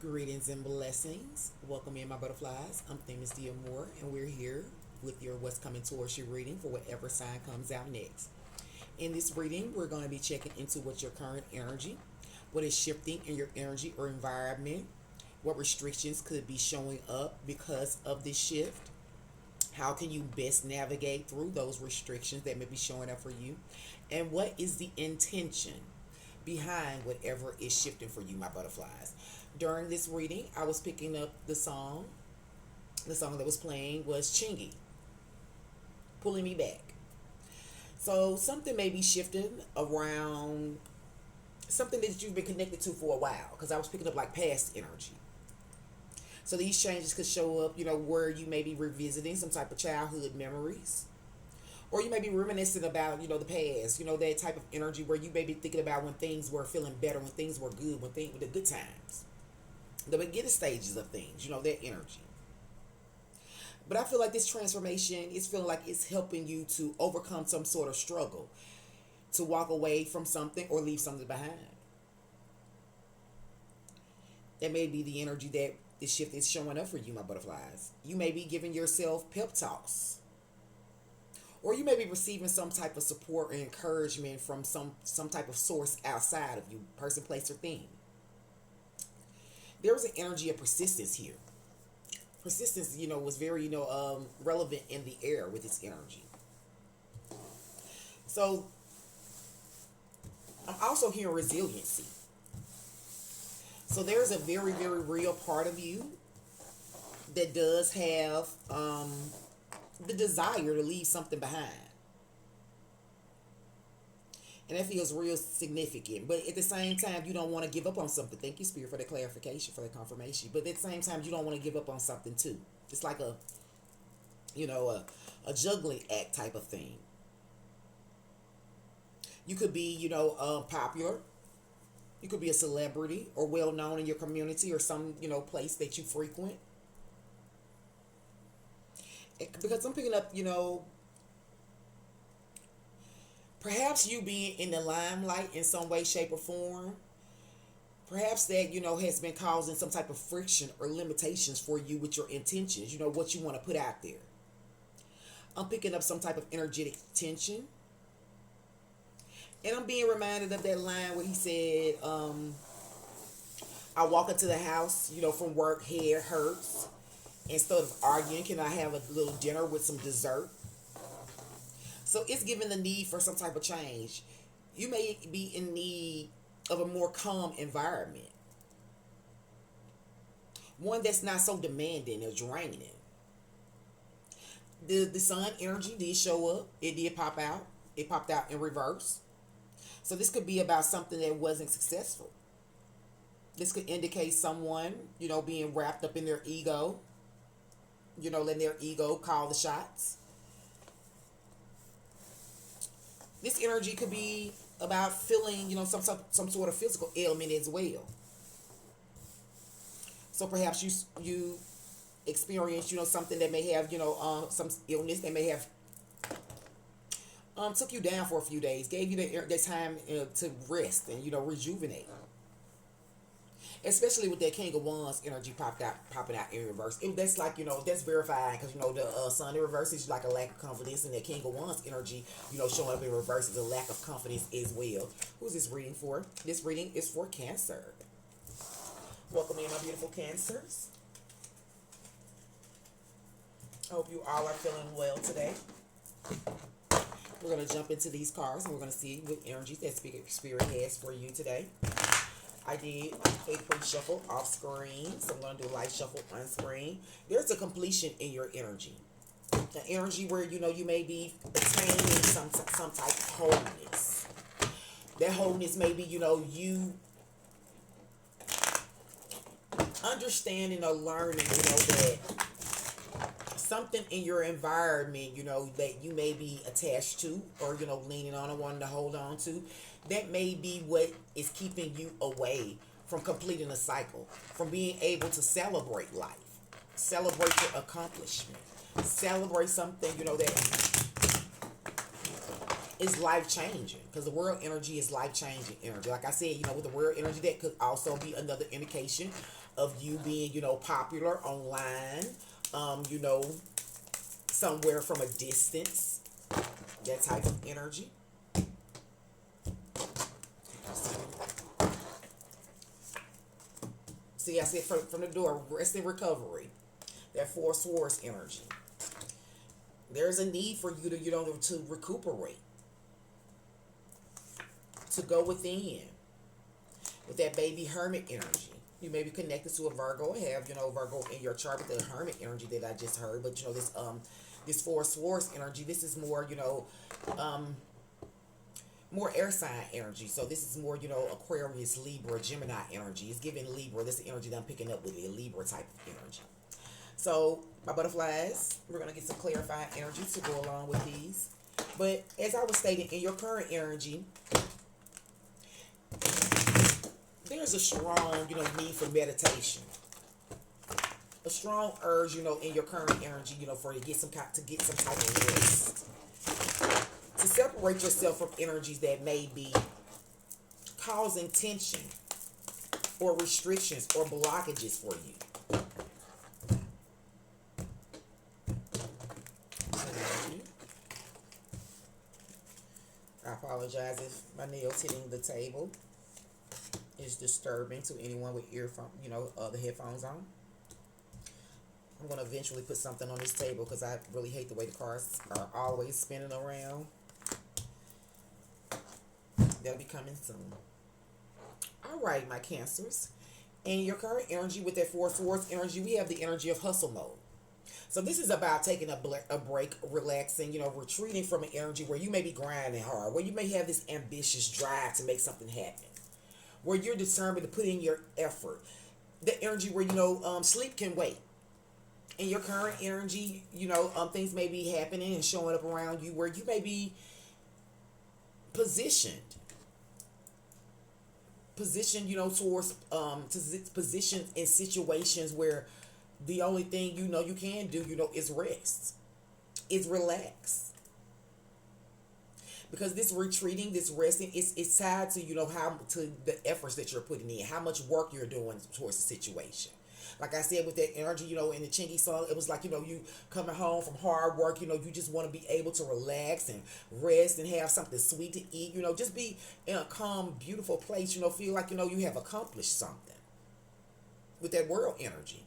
Greetings and blessings. Welcome in, my butterflies. I'm Famous Dia Moore, and we're here with your What's Coming Towards You reading for whatever sign comes out next. In this reading, we're going to be checking into what your current energy, what is shifting in your energy or environment, what restrictions could be showing up because of this shift, how can you best navigate through those restrictions that may be showing up for you, and what is the intention behind whatever is shifting for you, my butterflies. During this reading, I was picking up the song. The song that was playing was Chingy, Pulling Me Back. So something may be shifting around something that you've been connected to for a while, because I was picking up like past energy. So these changes could show up, where you may be revisiting some type of childhood memories. Or you may be reminiscing about, the past, that type of energy where you may be thinking about when things were feeling better, when things were good, the good times, the beginning stages of things, that energy. But I feel like this transformation is feeling like it's helping you to overcome some sort of struggle, to walk away from something or leave something behind. That may be the energy that this shift is showing up for you, my butterflies. You may be giving yourself pep talks, or you may be receiving some type of support or encouragement from some type of source outside of you, person, place, or thing. There was an energy of persistence here. Persistence, was very, relevant in the air with its energy. So I'm also hearing resiliency. So there's a very, very real part of you that does have the desire to leave something behind. And that feels real significant. But at the same time, you don't want to give up on something. Thank you, Spirit, for the clarification, for the confirmation. But at the same time, you don't want to give up on something too. It's like a juggling act type of thing. You could be, popular. You could be a celebrity or well known in your community or some, place that you frequent. Because I'm picking up, perhaps you being in the limelight in some way, shape, or form. Perhaps that, has been causing some type of friction or limitations for you with your intentions, what you want to put out there. I'm picking up some type of energetic tension. And I'm being reminded of that line where he said, I walk into the house, from work, head hurts. Instead of arguing, can I have a little dinner with some dessert? So it's given the need for some type of change. You may be in need of a more calm environment. One that's not so demanding or draining. The sun energy did show up. It did pop out. It popped out in reverse. So this could be about something that wasn't successful. This could indicate someone, being wrapped up in their ego, letting their ego call the shots. This energy could be about feeling, some sort of physical ailment as well. So perhaps you experience, something that may have, some illness that may have took you down for a few days, gave you the time to rest and rejuvenate. Especially with that King of Wands energy popping out in reverse. That's like, that's verified because, the Sun in reverse is like a lack of confidence, and that King of Wands energy, showing up in reverse is a lack of confidence as well. Who's this reading for? This reading is for Cancer. Welcome in, my beautiful Cancers. I hope you all are feeling well today. We're going to jump into these cards and we're going to see what energies that Spirit has for you today. I did a pre-shuffle off screen, so I'm going to do a light shuffle on screen. There's a completion in your energy. The energy where, you may be attaining some type of wholeness. That wholeness may be, you understanding or learning, that something in your environment, that you may be attached to or, leaning on or wanting to hold on to, that may be what is keeping you away from completing a cycle, from being able to celebrate life, celebrate your accomplishment, celebrate something, that is life changing, because the world energy is life changing energy. Like I said, with the world energy, that could also be another indication of you being, popular online, you know, somewhere from a distance, that type of energy. See, I said from the door, rest and recovery, that Four Swords energy. There's a need for you to, to recuperate, to go within with that baby hermit energy. You may be connected to a Virgo, have, Virgo in your chart with the hermit energy that I just heard. But, this Four Swords energy, this is more, more air sign energy. So this is more, Aquarius, Libra, Gemini energy. It's giving Libra. This is the energy that I'm picking up with a Libra type of energy. So, my butterflies, we're going to get some clarifying energy to go along with these. But as I was stating, in your current energy, there's a strong, need for meditation. A strong urge, in your current energy, for to get some type of rest. To separate yourself from energies that may be causing tension or restrictions or blockages for you. I apologize if my nails hitting the table is disturbing to anyone with earphone, the headphones on. I'm going to eventually put something on this table because I really hate the way the cars are always spinning around. That'll be coming soon. All right, my Cancers. In your current energy with that Four Swords energy, we have the energy of hustle mode. So this is about taking a break, relaxing, retreating from an energy where you may be grinding hard, where you may have this ambitious drive to make something happen, where you're determined to put in your effort. The energy where, sleep can wait. In your current energy, things may be happening and showing up around you where you may be positioned, towards, positioned in situations where the only thing, you can do, is rest, is relax. Because this retreating, this resting, it's tied to, how to the efforts that you're putting in, how much work you're doing towards the situation. Like I said, with that energy, in the Chingy song, it was like, you coming home from hard work, you just want to be able to relax and rest and have something sweet to eat, just be in a calm, beautiful place, feel like, you have accomplished something with that world energy.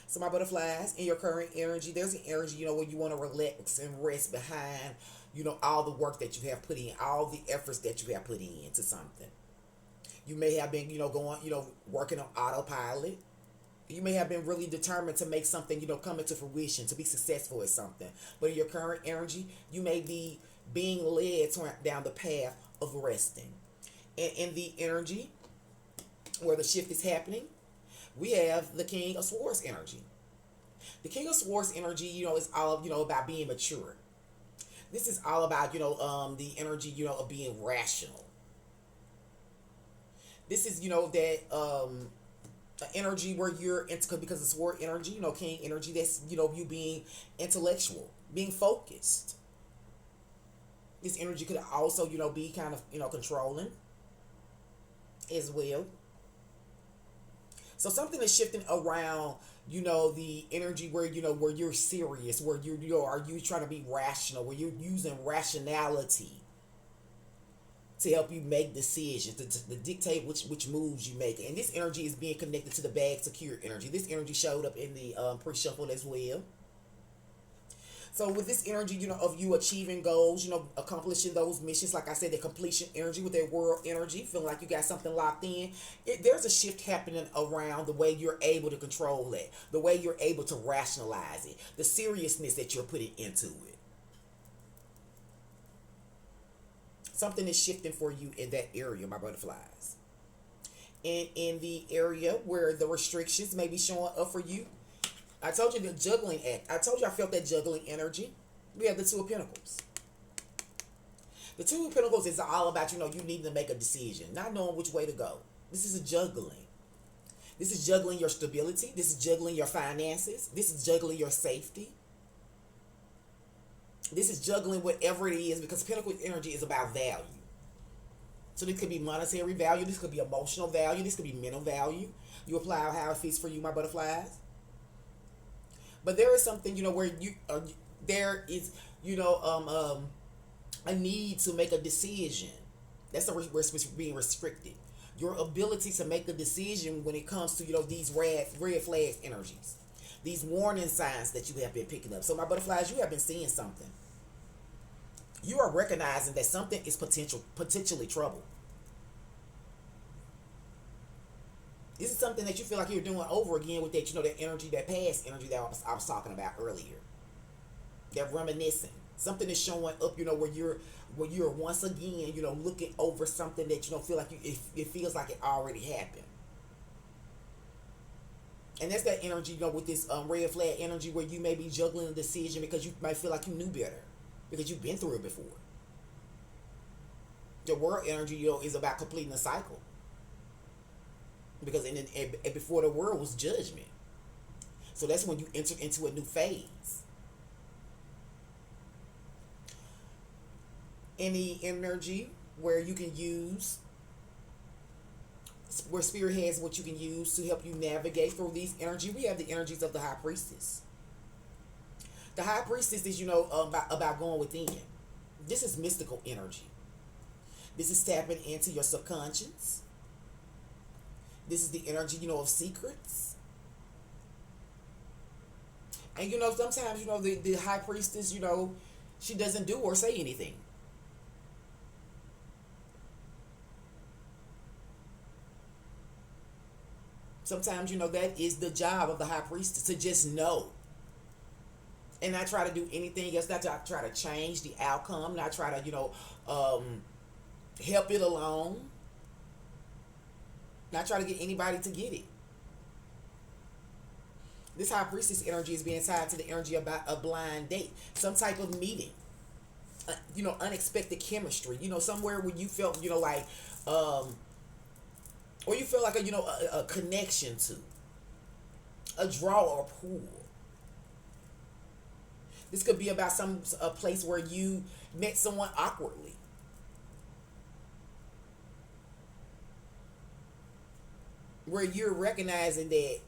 So my butterflies, in your current energy, there's an energy, where you want to relax and rest behind, all the work that you have put in, all the efforts that you have put into something. You may have been, going, working on autopilot. You may have been really determined to make something, come into fruition, to be successful at something. But in your current energy, you may be being led down the path of resting. And in the energy where the shift is happening, we have the King of Swords energy. The King of Swords energy, is all, about being mature. This is all about, the energy, of being rational. This is, that energy where you're into, because it's sword energy, King energy, that's, you being intellectual, being focused. This energy could also, be kind of, controlling as well. So something is shifting around, the energy where, where you're serious, where are you trying to be rational, where you're using rationality to help you make decisions, to dictate which moves you make. And this energy is being connected to the bag secure energy. This energy showed up in the pre-shuffle as well. So with this energy, of you achieving goals, accomplishing those missions, like I said, the completion energy with that world energy, feeling like you got something locked in, there's a shift happening around the way you're able to control it, the way you're able to rationalize it, the seriousness that you're putting into it. Something is shifting for you in that area, my butterflies. And in the area where the restrictions may be showing up for you, I told you the juggling act. I told you I felt that juggling energy. We have the Two of Pentacles. The Two of Pentacles is all about, you need to make a decision, not knowing which way to go. This is a juggling. This is juggling your stability. This is juggling your finances. This is juggling your safety. This is juggling whatever it is because Pentacle energy is about value. So this could be monetary value. This could be emotional value. This could be mental value. You apply how it fits for you, my butterflies. But there is something, where there is, a need to make a decision. That's where we're being restricted. Your ability to make a decision when it comes to, these red flag energies. These warning signs that you have been picking up. So my butterflies, you have been seeing something. You are recognizing that something is potentially trouble. This is something that you feel like you're doing over again with that, that energy, that past energy that I was talking about earlier. That reminiscing. Something is showing up, where you're once again, looking over something that you don't feel like it feels like it already happened. And that's that energy, with this red flag energy where you may be juggling a decision because you might feel like you knew better. Because you've been through it before. The world energy, is about completing a cycle. Because before the world was judgment. So that's when you enter into a new phase. Any energy where you can use, where spirit has what you can use to help you navigate through these energy. We have the energies of the high priestess. The high priestess is, about going within. This is mystical energy. This is tapping into your subconscious. This is the energy, of secrets. And, sometimes, the high priestess, she doesn't do or say anything. Sometimes, that is the job of the high priestess, to just know. And not try to do anything else, not to try to change the outcome, not try to, help it along. Not try to get anybody to get it. This high priestess energy is being tied to the energy about a blind date, some type of meeting, unexpected chemistry, somewhere where you felt, like, or you feel like a connection to, a draw or pull. This could be about a place where you met someone awkwardly. Where you're recognizing that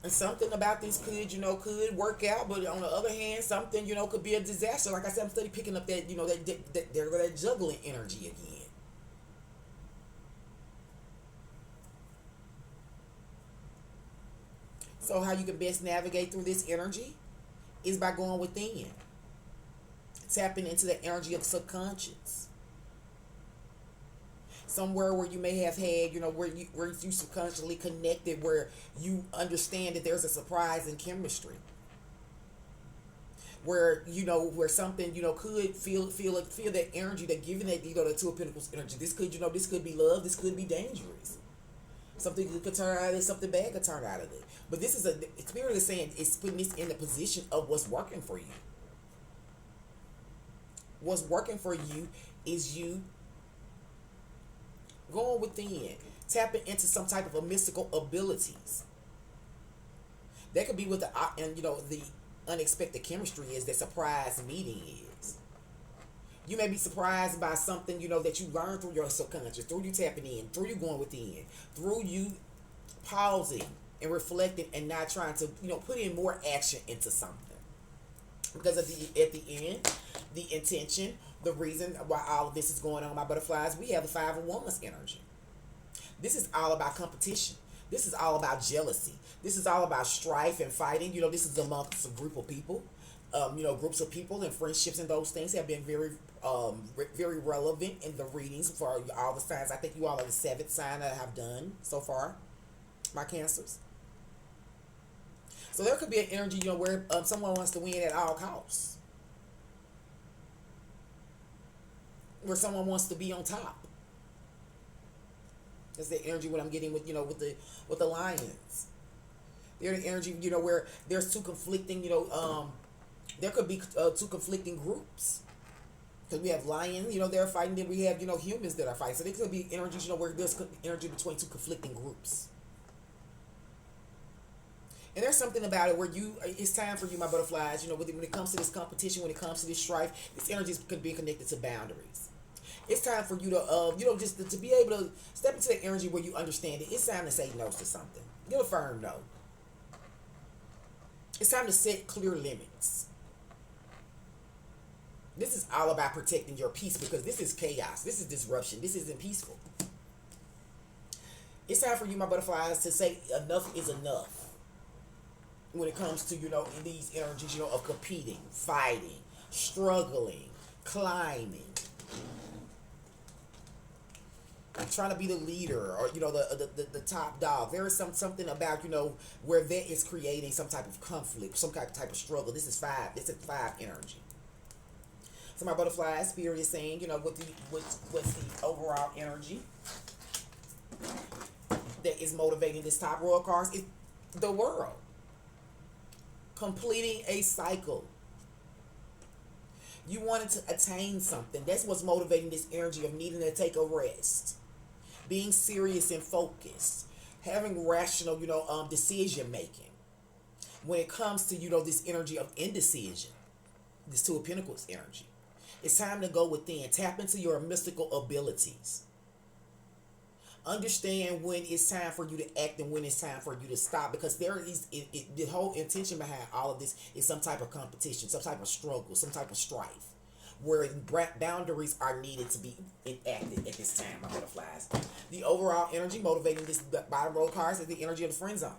something about this could work out, but on the other hand, something, could be a disaster. Like I said, I'm still picking up that, that juggling energy again. So how you can best navigate through this energy is by going within. Tapping into the energy of subconscious. Somewhere where you may have had, where you subconsciously connected, where you understand that there's a surprise in chemistry. Where, where something, could feel that energy, that giving that, the Two of Pentacles energy. This could be love, this could be dangerous. Something could turn out of it, something bad could turn out of it. But this is Spirit is saying, it's putting this in the position of what's working for you. What's working for you is you going within, tapping into some type of a mystical abilities. That could be what the unexpected chemistry is, that surprise meeting is. You may be surprised by something, that you learned through your subconscious, through you tapping in, through you going within, through you pausing and reflecting and not trying to, put in more action into something. Because at the end, the intention, the reason why all of this is going on, my butterflies, we have the Five of Wands energy. This is all about competition. This is all about jealousy. This is all about strife and fighting. This is amongst a group of people. Groups of people and friendships and those things have been very, very relevant in the readings for all the signs. I think you all are the 7th sign that I have done so far, my Cancers. So there could be an energy, where someone wants to win at all costs. Where someone wants to be on top. That's the energy what I'm getting with, with the Lions. There's the energy, where there's two conflicting, there could be two conflicting groups. Because we have lions, they're fighting, then we have, humans that are fighting. So there could be energy, where there's energy between two conflicting groups. And there's something about it where it's time for you, my butterflies, when it comes to this competition, when it comes to this strife, this energy could be connected to boundaries. It's time for you to, just to be able to step into the energy where you understand it. It's time to say no to something. Get a firm no. It's time to set clear limits. This is all about protecting your peace because this is chaos. This is disruption. This isn't peaceful. It's time for you, my butterflies, to say enough is enough when it comes to, in these energies, of competing, fighting, struggling, climbing, trying to be the leader or, the top dog. There is something about, where that is creating some type of conflict, some type of struggle. This is 5. This is 5 energy. So my butterfly spirit is saying, what's the overall energy that is motivating this top royal cards is the world. Completing a cycle. You wanted to attain something. That's what's motivating this energy of needing to take a rest. Being serious and focused. Having rational, decision making. When it comes to, this energy of indecision. This 2 of Pentacles energy. It's time to go within. Tap into your mystical abilities. Understand when it's time for you to act and when it's time for you to stop, because there is the whole intention behind all of this is some type of competition, some type of struggle, some type of strife, where boundaries are needed to be enacted at this time, my butterflies. The overall energy motivating this bottom row cards is the energy of the friend zone.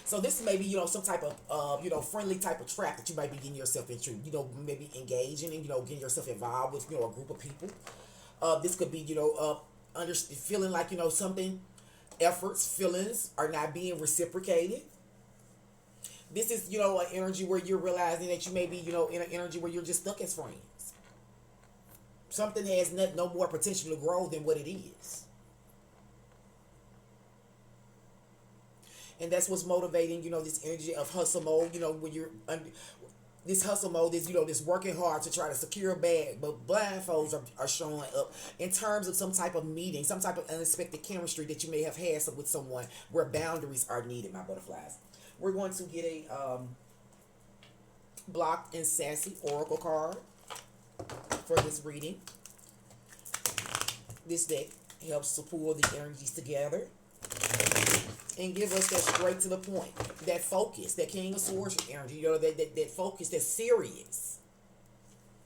So this may be, some type of, friendly type of trap that you might be getting yourself into, maybe engaging and, getting yourself involved with, a group of people. This could be, feeling like, something, feelings are not being reciprocated. This is, an energy where you're realizing that you may be, in an energy where you're just stuck as friends. Something has no more potential to grow than what it is. And that's what's motivating, this energy of hustle mode, when you're this hustle mode is, this working hard to try to secure a bag, but blindfolds are showing up in terms of some type of meeting, some type of unexpected chemistry that you may have had with someone where boundaries are needed, my butterflies. We're going to get a blocked and sassy oracle card for this reading. This deck helps to pull the energies together and give us that straight to the point, that focus, that King of Swords energy, that focus, that serious.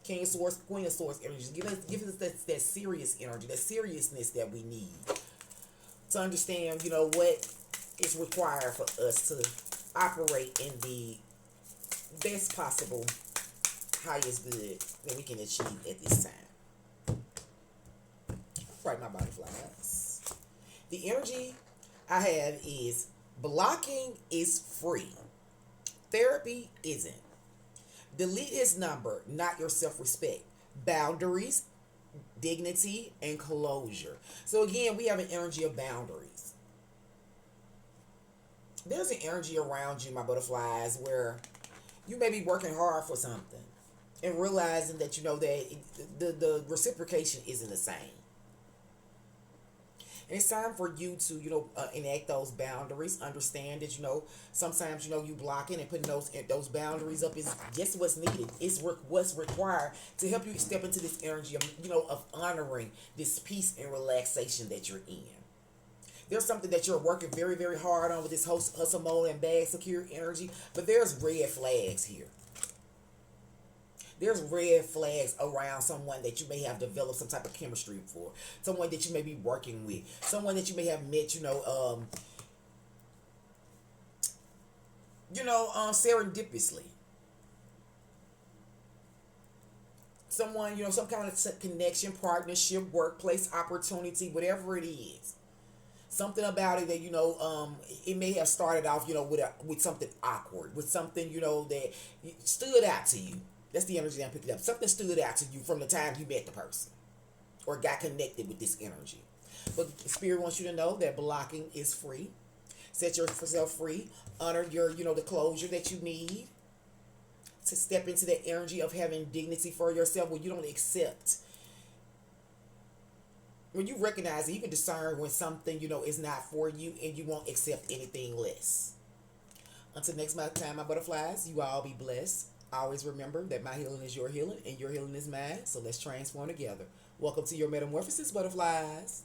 King of Swords, Queen of Swords energy. Give us that serious energy, that seriousness that we need to understand, what is required for us to operate in the best possible, highest good that we can achieve at this time. Right, my butterflies. The energy I have is blocking is free. Therapy isn't. Delete his number, not your self-respect. Boundaries, dignity, and closure. So again, we have an energy of boundaries. There's an energy around you, my butterflies, where you may be working hard for something and realizing that, that the reciprocation isn't the same. And it's time for you to, enact those boundaries. Understand that, sometimes, you blocking and putting those boundaries up is just what's needed. It's what's required to help you step into this energy of, of honoring this peace and relaxation that you're in. There's something that you're working very, very hard on with this hustle mode and bag secure energy, but there's red flags here. There's red flags around someone that you may have developed some type of chemistry for. Someone that you may be working with. Someone that you may have met, serendipitously. Someone, some kind of connection, partnership, workplace opportunity, whatever it is. Something about it that, it may have started off, with something awkward, with something, that stood out to you. That's the energy that I'm picking up. Something stood out to you from the time you met the person or got connected with this energy. But Spirit wants you to know that blocking is free. Set yourself free. Honor your, the closure that you need to step into that energy of having dignity for yourself where you don't accept. When you recognize it, you can discern when something, is not for you and you won't accept anything less. Until next time, my butterflies, you all be blessed. Always remember that my healing is your healing and your healing is mine. So let's transform together. Welcome to your metamorphosis, butterflies.